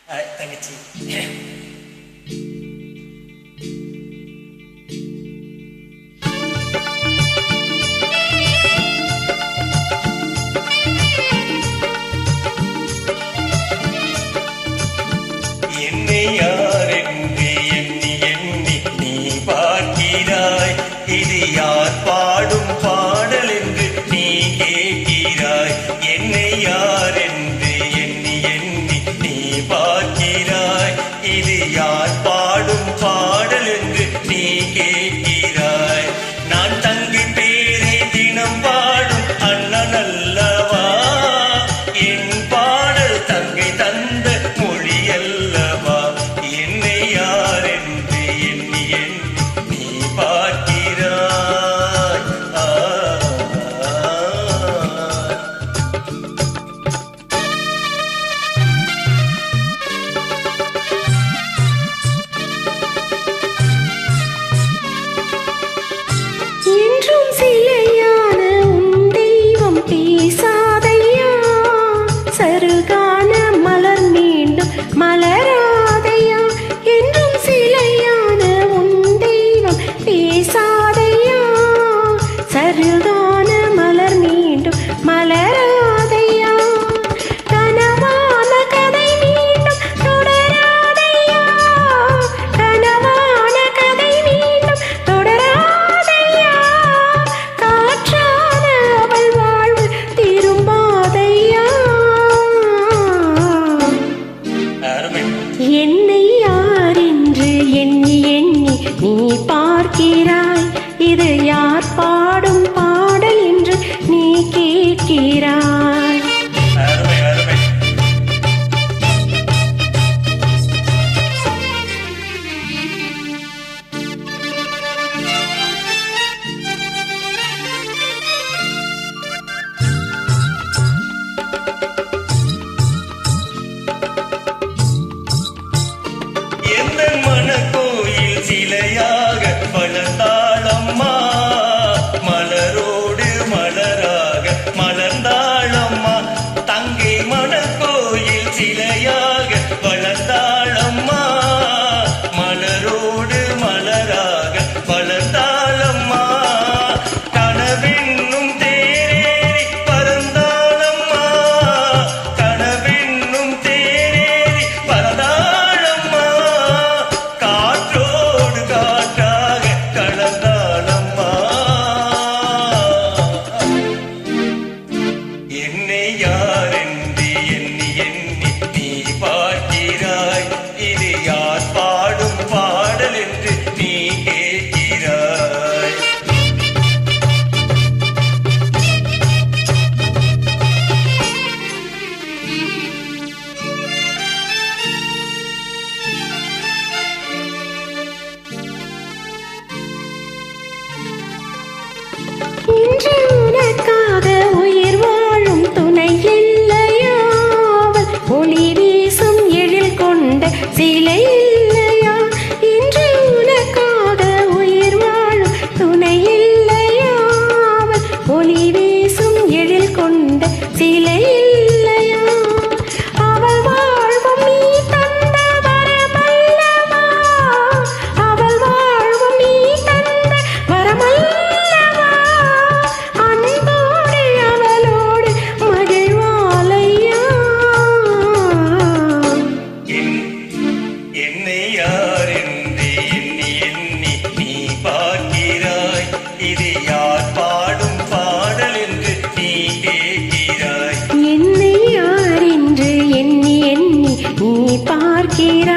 தங்கச்சி. என்னை யார் என்று எண்ணி எண்ணி நீ பார்க்கிறாய். இது யார் பாடும் பாடல் என்று நீ கேட்கிறாய். என்னை யார் என்று எண்ணி எண்ணி நீ பார்க்கிறாய். இது யார் பாடும் பாடல் என்று நீ கேட்கிறாய். நான் தங்கி பேரை தினம் பாடும் அண்ணன் அல்லவா. என் பாடல் தங்கை தந்த மொழி அல்லவா. என்னை யார் என்று எண்ணி எண்ணி நீ பார்க்கிறாய். என்றும் சிலையான உன் தெய்வம் பேசாதையா. சருகான மலர் மீண்டும் மலராதையா. என்றும் சிலையான உன் தெய்வம் பேசாதையா. சருகான மலர் மீண்டும் மலராதையா. கனவான கதை மீண்டும் தொடராதையா. கனவான கதை மீண்டும் தொடராதையா. காற்றான அவள் வாழ்வு திரும்பாதையா. என்னை யார் என்று எண்ணி எண்ணி நீ பார்க்கிறாய். இது யார் பாடும் பாடல் என்று நீ கேட்கிறாய். அருமை அருமை. எந்த மனக்கோயில் சிலையாக வளர்ந்தாளம்மா. மலரோடு மலராக மலர்ந்தாளம்மா. தங்கை மனக்கோயில் சிலையாக வளர்ந்தாளம்மா. மலரோடு மலராக வளர்ந்தாளம்மா. கனவென்னும் தேரேறி பறந்தாளம்மா. கனவென்னும் தேரேறி பறந்தாளம்மா. காற்றோடு காற்றாக கலந்தாளம்மா. என்னை யார் என்று எண்ணி எண்ணி நீ பார்க்கிறாய். இது யார் பாடும் பாடல் என்று நீ கேட்கிறாய். இன்று உனக்காக உயிர் வாழும் துணை இல்லையா. அவள் ஒளி வீசும் எழில் கொண்ட சிலை இல்லையா. இன்று உனக்காக உயிர் வாழும் துணை இல்லையா. அவள் ஒளி வீசும் எழில் கொண்ட சிலை இல்லையா. அவள் வாழ்வும் நீ தந்த வரமல்லவா. அவள் வாழ்வும் நீ தந்த வரமல்லவா. அன்போடு அவளோடு மகிழ்வாளையா. என்னை யார் என்று எண்ணி எண்ணி நீ பார்க்கிறாய். இது யார் பாடும் பாடல் என்று நீ கேட்கிறாய். என்னை யார் என்று எண்ணி எண்ணி நீ பார்க்கிறாய்.